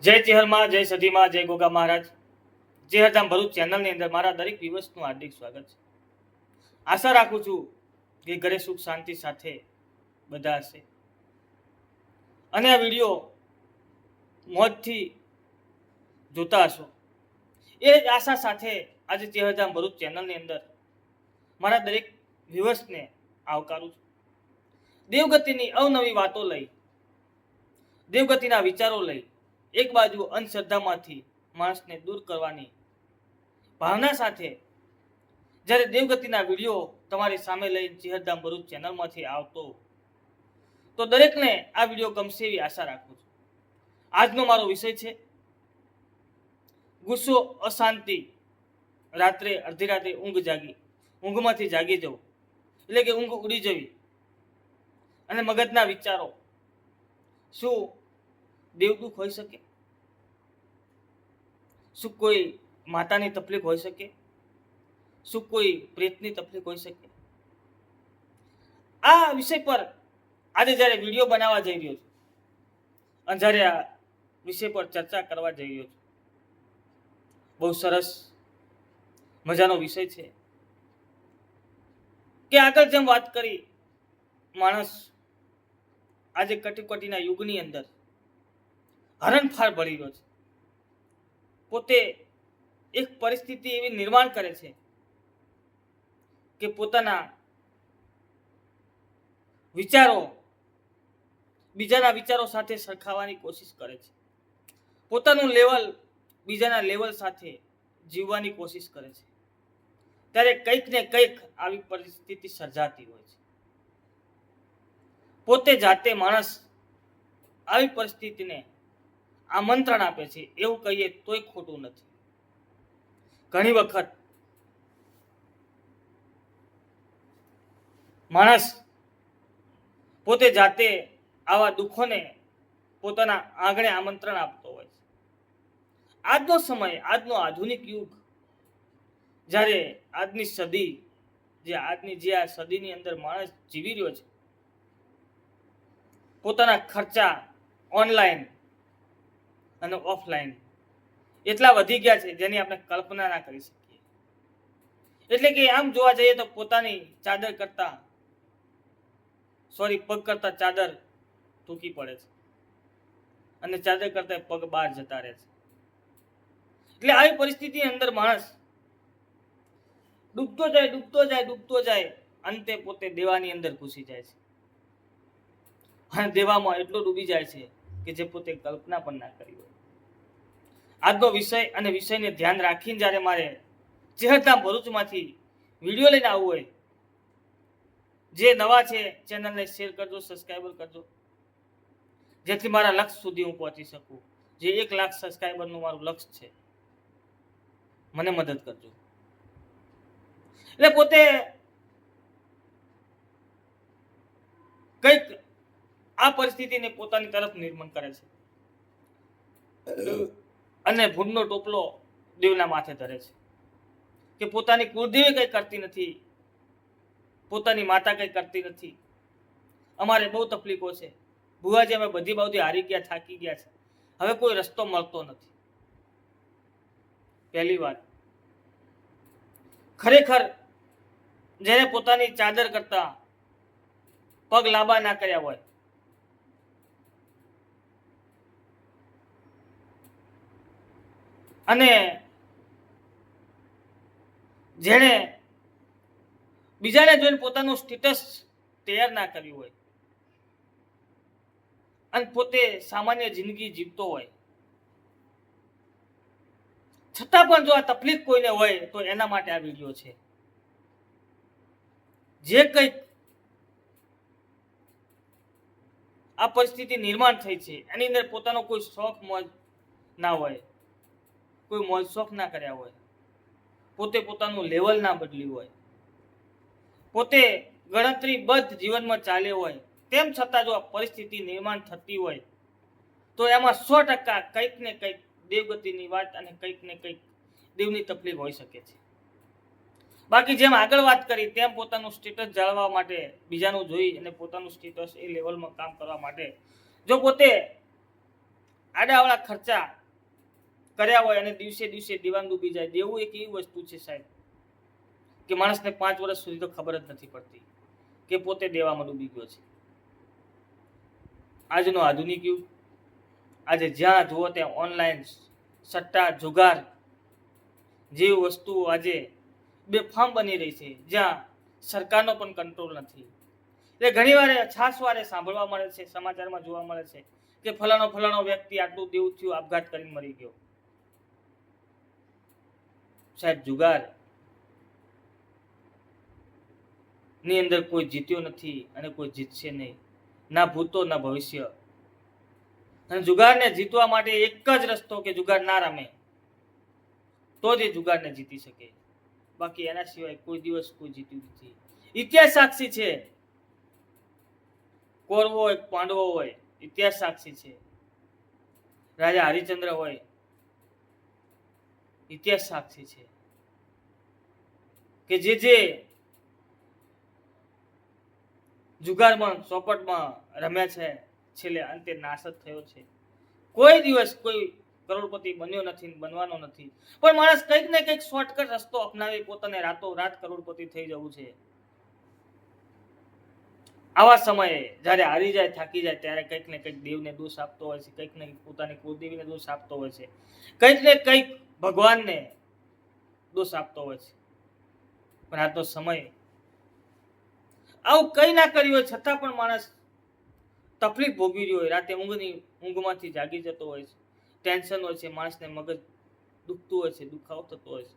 જય ચેહરમાં, જય સધીમાં, જય ગોગા મહારાજ. ચેહરધામ ભરૂચ ચેનલની અંદર મારા દરેક વ્યુઅર્સનું હાર્દિક સ્વાગત છે. આશા રાખું છું કે ઘરે સુખ શાંતિ સાથે બધા હશે અને આ વિડીયો મોજથી જોતા હશો એ જ આશા સાથે આજે ચેહરધામ ભરૂચ ચેનલની અંદર મારા દરેક વ્યુઅર્સને આવકારું છું. દેવગતિની અવનવી વાતો લઈ, દેવગતિના વિચારો લઈ, એક બાજુ અંધશ્રદ્ધામાંથી માણસને દૂર કરવાની ભાવના સાથે જ્યારે દેવગતિના વિડીયો તમારી સામે લઈ ચેહરધામ ભરૂચ ચેનલમાંથી આવતો તો દરેકને આ વિડીયો ગમશે એવી આશા રાખું છું. આજનો મારો વિષય છે ગુસ્સો, અશાંતિ, રાત્રે અડધી રાતે ઊંઘમાંથી જાગી જવું એટલે કે ઊંઘ ઉડી જવી અને મગજના વિચારો. શું દેવદુખ હોઈ શકે? શું કોઈ માતાની તકલીફ હોઈ શકે? શું કોઈ પ્રેતની તકલીફ હોઈ શકે? આ વિષય પર આજે જ્યારે વિડીયો બનાવવા જઈ રહ્યો છું અને જ્યારે આ વિષય પર ચર્ચા કરવા જઈ રહ્યો છું, બહુ સરસ મજાનો વિષય છે કે આગળ જેમ વાત કરી, માણસ આજે કટોકટીના યુગની અંદર હરણફાળ ભળી રહ્યો છે. પોતે એક પરિસ્થિતિ એવી નિર્માણ કરે છે કે પોતાના વિચારો બીજાના વિચારો સાથે સરખાવવાની કોશિશ કરે છે. પોતાનું લેવલ બીજાના લેવલ સાથે જીવવાની કોશિશ કરે છે. ત્યારે કંઈક ને કંઈક આવી પરિસ્થિતિ સર્જાતી હોય છે. પોતે જાતે માણસ આવી પરિસ્થિતિને આમંત્રણ આપે છે એવું કહીએ તોય ખોટું નથી. ઘણી વખત માણસ પોતે જાતે આવા દુઃખોને પોતાના આંગણે આમંત્રણ આપતો હોય છે. આજનો સમય, આજનો આધુનિક યુગ, જ્યારે આજની સદી, જે આ સદીની અંદર માણસ જીવી રહ્યો છે, પોતાના ખર્ચા ઓનલાઈન અને ઓફલાઈન એટલા વધી ગયા છે જેની આપણે કલ્પના ના કરી શકીએ. એટલે કે આમ જોવા જઈએ તો પોતાની પગ કરતા ચાદર ટૂંકી પડે છે અને ચાદર કરતા પગ બહાર જતા રહે છે. એટલે આવી પરિસ્થિતિની અંદર માણસ ડૂબતો જાય, અંતે પોતે દેવાની અંદર ઘૂસી જાય છે અને દેવામાં એટલો ડૂબી જાય છે કે જે પોતે કલ્પના પણ ના કરી હોય. આજનો વિષય અને વિષયને ધ્યાન રાખીને જ્યારે મારે ચેહરધામ ભરૂચમાંથી વિડીયો લઈને આવવું હોય, જે નવા છે ચેનલને શેર કરજો, સબસ્ક્રાઈબર કરજો, જેથી મારા લક્ષ્ય સુધી હું પહોંચી શકું. જે 1 લાખ સબસ્ક્રાઈબરનું મારું લક્ષ્ય છે, મને મદદ કરજો. એટલે પોતે કંઈક આ પરિસ્થિતિને પોતાની તરફ નિર્માણ કરે છે અને ભૂંડનો ટોપલો દેવના માથે ધરે છે કે પોતાની કુળદેવી કંઈ કરતી નથી, પોતાની માતા કંઈ કરતી નથી, અમારે બહુ તકલીફો છે, ભુવાજી અમે બધી બાજુથી હારી ગયા, થાકી ગયા છે, હવે કોઈ રસ્તો મળતો નથી. પહેલી વાત, ખરેખર જેને પોતાની ચાદર કરતા પગ લાંબા ના કર્યા હોય, અને જેણે બીજાને જોઈને પોતાનું સ્ટેટસ તૈયાર ના કર્યું હોય અને પોતે સામાન્ય જિંદગી જીવતો હોય, છતાં પણ જો આ તકલીફ કોઈને હોય તો એના માટે આ વિડીયો છે. જે કંઈક આ પરિસ્થિતિ નિર્માણ થઈ છે એની અંદર પોતાનો કોઈ શોખ મોજ ના હોય, કોઈ મોજ શોખ ના કર્યા હોય, પોતે પોતાનું લેવલ ના બદલ્યું હોય, પોતે ગણતરીબદ્ધ જીવનમાં ચાલ્યો હોય, તેમ છતાં જો આ પરિસ્થિતિ નિર્માણ થતી હોય તો એમાં 100% કંઈક ને કંઈક દેવગતિની વાત અને કંઈક ને કંઈક દેવની તકલીફ હોઈ શકે છે. બાકી જેમ આગળ વાત કરી તેમ પોતાનું સ્ટેટસ જાળવવા માટે, બીજાનું જોઈ અને પોતાનું સ્ટેટસ એ લેવલમાં કામ કરવા માટે જો પોતે આડાવાળા ખર્ચા કર્યા હોય અને દિવસે દિવસે દીવાન ડૂબી જાય. દેવું એક એવી વસ્તુ છે સાહેબ કે માણસને 5 વર્ષ સુધી તો ખબર જ નથી પડતી કે પોતે દેવામાં ડૂબી ગયો છે. આજનો આધુનિક યુગ, આજે જ્યાં જુઓ ત્યાં ઓનલાઈન સટ્ટા જુગાર જેવી વસ્તુઓ આજે બેફામ બની રહી છે, જ્યાં સરકારનો પણ કંટ્રોલ નથી. એટલે ઘણી વાર છાસવારે સાંભળવા મળે છે, સમાચારમાં જોવા મળે છે કે ફલાણો વ્યક્તિ આટલું દેવું થયું, આપઘાત કરીને મરી ગયો. સાહેબ, જુગાર ની અંદર કોઈ જીત્યો નથી અને કોઈ જીતશે નહીં, ના ભૂતો ના ભવિષ્ય. અને જુગારને જીતવા માટે એક જ રસ્તો કે જુગાર ના રમે તો જ એ જુગારને જીતી શકે, બાકી એના સિવાય કોઈ દિવસ કોઈ જીત્યું નથી. ઇતિહાસ સાક્ષી છે, કૌરવો હોય પાંડવો હોય, ઇતિહાસ સાક્ષી છે. રાજા હરિશ્ચંદ્ર હોય, ઇતિહાસ સાક્ષી છે કે જે જુગારમાં ચોપટમાં રમ્યા છે, છેલ્લે અંતે નાશ જ થયો છે. કોઈ દિવસ કોઈ કરોડપતિ બન્યો નથી, બનવાનો નથી. પણ માણસ કંઈક ને કંઈક શોર્ટકટ રસ્તો અપનાવી પોતાને રાતોરાત કરોડપતિ થઈ જવું છે. આવા સમયે જ્યારે હારી જાય, થાકી જાય, ત્યારે કંઈક ને કંઈક દેવને દોષ આપતો હોય છે, કંઈક ને કંઈક પોતાની કુળદેવીને દોષ આપતો હોય છે, કંઈક ને કંઈક ભગવાનને દોષ આપતો હોય છે. પણ આજનો સમય આવું કંઈ ના કર્યું હોય છતાં પણ માણસ તકલીફ ભોગવી રહ્યો હોય, રાતે ઊંઘમાંથી જાગી જતો હોય છે, ટેન્શન હોય છે, માણસને મગજ દુખતું હોય છે, દુખાવો થતો હોય છે,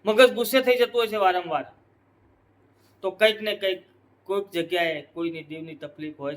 મગજ ગુસ્સે થઈ જતું હોય છે વારંવાર. તો કંઈક ને કંઈક કોઈક જગ્યાએ કોઈની દેવની તકલીફ હોય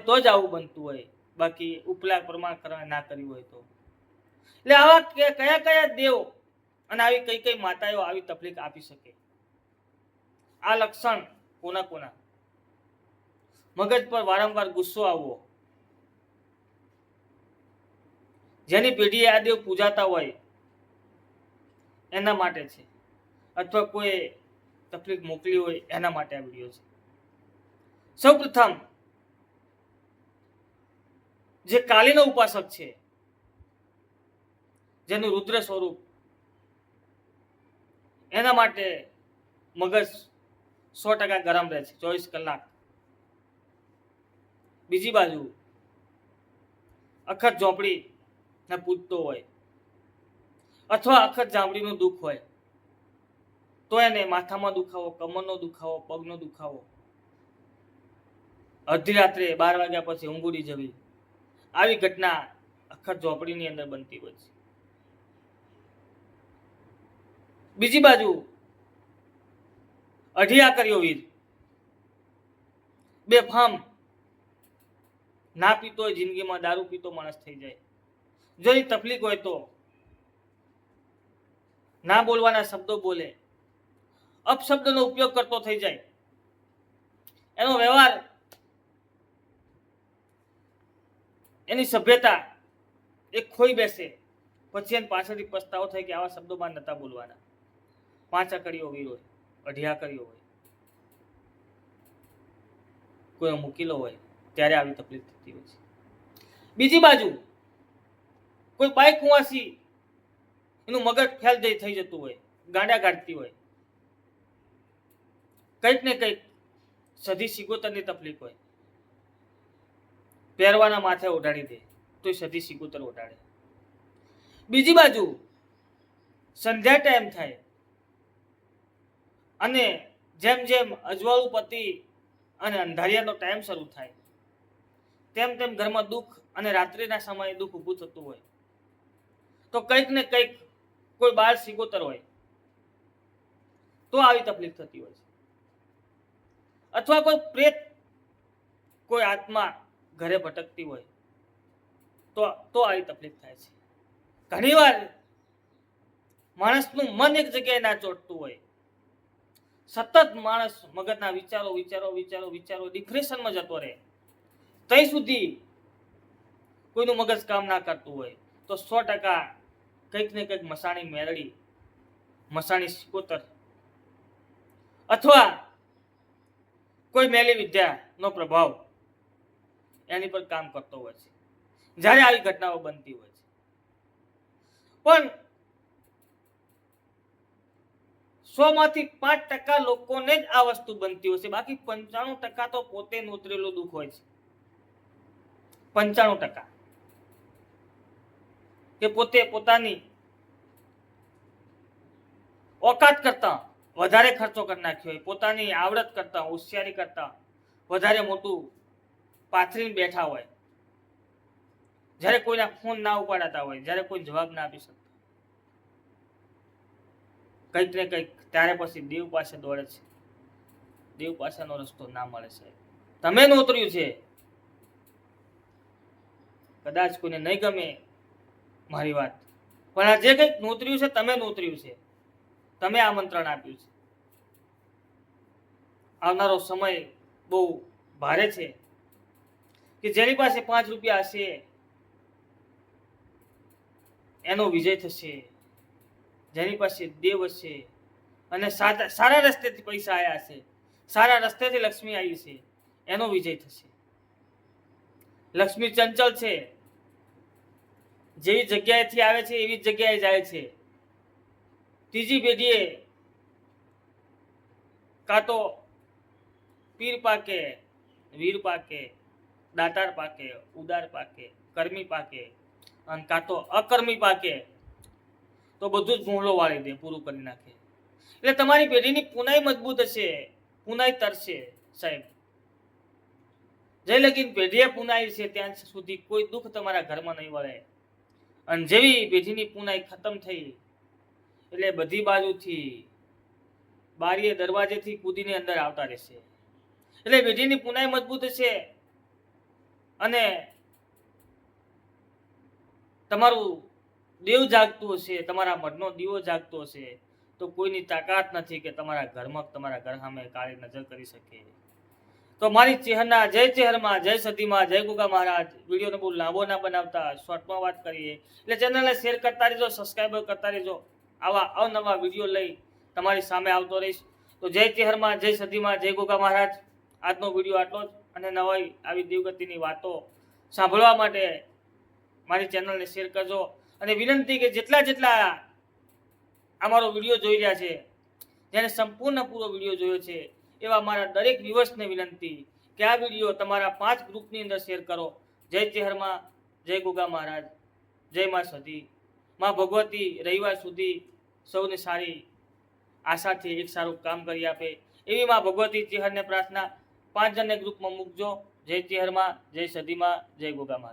તો જ આવું બનતું હોય, બાકી ઉપલા પ્રમાણ કરવા ના કર્યું હોય તો. એટલે આવા કયા દેવ અને આવી કઈ માતાઓ આવી તકલીફ આપી શકે? આ લક્ષણ કોના? મગજ પર વારંવાર ગુસ્સો આવવો, જેની પેઢીએ આ દેવ પૂજાતા હોય એના માટે છે, અથવા કોઈ તકલીફ મોકલી હોય એના માટે આ વિડીયો છે. સૌપ્રથમ જે કાલીનો ઉપાસક છે, જેનું રુદ્ર સ્વરૂપ, એના માટે મગજ 100% ગરમ રહે છે 24 કલાક. બીજી બાજુ અખત ઝોપડી ને પૂજતો હોય અથવા અખત જાંબડીનું દુઃખ હોય તો એને માથામાં દુખાવો, કમરનો દુખાવો, પગનો દુખાવો, અડધી રાત્રે 12 વાગ્યા પછી ઊંઘ ઉડી જવી, આવી ઘટના અખત ઝોપડીની અંદર બનતી હોય છે. બીજી બાજુ અઢિયા કર્યો વીર, બેફામ ના પીતો હોય, જિંદગીમાં દારૂ પીતો માણસ થઈ જાય. જો એની તકલીફ હોય તો ના બોલવાના શબ્દો બોલે, અપશબ્દનો ઉપયોગ કરતો થઈ જાય, એનો વ્યવહાર, એની સભ્યતા એ ખોઈ બેસે, પછી એને પાછળથી પસ્તાવો થાય કે આવા શબ્દો માં નતા બોલવાના. 5 અકડીઓ વીર હોય, અઢિયા કર્યો હોય, કોઈ મૂકેલો હોય, ત્યારે આવી તકલીફ થતી હોય છે. બીજી બાજુ કોઈ બાઈક કુંવાસી, એનું મગજ ફેલ થઈ જતું હોય, ગાંડા કાઢતી હોય, કંઈક ને કંઈક સધી સિગોતરની તકલીફ હોય, પહેરવાના માથે ઓઢાડી દે તો સધી સિગોતર ઓઢાડે. બીજી બાજુ સંધ્યા ટાઈમ થાય અને જેમ જેમ અજવાળું પતિ અને અંધારિયાનો ટાઈમ શરૂ થાય તેમ તેમ ઘરમાં દુઃખ અને રાત્રિના સમયે દુઃખ ઊભું થતું હોય, તો કંઈક ને કંઈક કોઈ બાળ સિગોતર હોય તો આવી તકલીફ થતી હોય છે. અથવા કોઈ પ્રેત, કોઈ આત્મા ઘરે ભટકતી હોય તો આવી તકલીફ થાય છે. ઘણીવાર માણસનું મન એક જગ્યાએ ના ચોટતું હોય, સતત માણસ મગજના વિચારો ડિપ્રેશનમાં જતો રહે, ત્યાં સુધી કોઈનું મગજ કામ ના કરતું હોય તો 100% કંઈક ને કંઈક મસાણી મેળડી, મસાણી સિકોતર અથવા કોઈ મેલી વિદ્યાનો પ્રભાવ એની પર કામ કરતો હોય છે. જ્યારે આવી ઘટનાઓ બનતી હોય છે. પણ 100% લોકોને જ આ વસ્તુ બનતી હોય છે, બાકી 95% તો પોતે નોતરેલું દુઃખ હોય છે. 95% કે પોતે પોતાની ઓકાત કરતા વધારે ખર્ચો કરી નાખ્યો હોય, પોતાની આવડત કરતા હોશિયારી કરતા વધારે મોટું પાથરીને બેઠા હોય, જ્યારે કોઈના ફોન ના ઉપાડાતા હોય, જ્યારે કોઈ જવાબ ના આપી શકતા, કંઈક ને કંઈક ત્યારે પછી દેવ પાસે દોડે છે. દેવ પાસેનો રસ્તો ના મળે સાહેબ. તમે નોતર્યું છે, કદાચ કોઈને નહીં ગમે મારી વાત, પણ આ જે કંઈક નોતર્યું છે, તમે નોતર્યું છે, તમે આમંત્રણ આપ્યું છે. આવનારો સમય બહુ ભારે છે કે જેની પાસે 5 રૂપિયા હશે એનો વિજય થશે, જેની પાસે દેવ હશે અને સારા રસ્તેથી પૈસા આવ્યા હશે, સારા રસ્તેથી લક્ષ્મી આવી છે, એનો વિજય થશે. લક્ષ્મી ચંચળ છે, જેવી જગ્યાએથી આવે છે એવી જગ્યાએ જાય છે. ત્રીજી પેઢીએ કાં તો પીર પાકે, વીર પાકે, દાતાર પાકે, ઉદાર પાકે, કર્મી પાકે, અને કાં તો અકર્મી પાકે તો બધું જ મોહલો વાળી દે, પૂરું કરી નાખે. એટલે તમારી પેઢીની પુનાઈ મજબૂત હશે, પુનાઈ તરશે સાહેબ. જે લગીન પેઢીએ પુનાઈ છે ત્યાં સુધી કોઈ દુઃખ તમારા ઘરમાં નહીં વળે. અને જેવી પેઢીની પુનાઈ ખતમ થઈ એટલે બધી બાજુથી બારીએ દરવાજેથી કૂદીને અંદર આવતા રહેશે. એટલે પેઢીની પુનાઈ મજબૂત છે અને તમારું દેવ જાગતું હશે, તમારા મઢનો દીવો જાગતો હશે, તો કોઈની તાકાત નથી કે તમારા ઘરમાં તમારા ઘર સામે કાળી નજર કરી શકે. તો મારી ચેહરના જય ચેહરમાં, જય સતીમાં, જય ગોગા મહારાજ. વિડીયોને બહુ લાંબો ના બનાવતા, શોર્ટમાં વાત કરીએ. એટલે ચેનલને શેર કરતા રહેજો, સબસ્ક્રાઈબર કરતા રહેજો. આવા અવનવા વિડીયો લઈ તમારી સામે આવતો રહીશ. તો જય ચેહરમાં, જય સતીમાં, જય ગોગા મહારાજ. આજનો વિડીયો આટલો જ, અને નવી આવી દેવગતિની વાતો સાંભળવા માટે મારી ચેનલને શેર કરજો. અને વિનંતી કે જેટલા અમારો વિડીયો જોઈ રહ્યા છે, જેને સંપૂર્ણ પૂરો વિડીયો જોયો છે, એવા મારા દરેક વ્યુઅર્સને વિનંતી કે આ વિડીયો તમારા 5 ગ્રુપની અંદર શેર કરો. જય ચેહરમાં, જય ગોગા મહારાજ, જય મા સતી. માં ભગવતી રવિવાર સુધી સૌને સારી આશાથી એક સારું કામ કરી આપે એવી માં ભગવતી ચેહરને પ્રાર્થના. 5 જણને ગ્રુપમાં મૂકજો. જય ચેહરમાં, જય સતીમાં, જય ગોગા મહારાજ.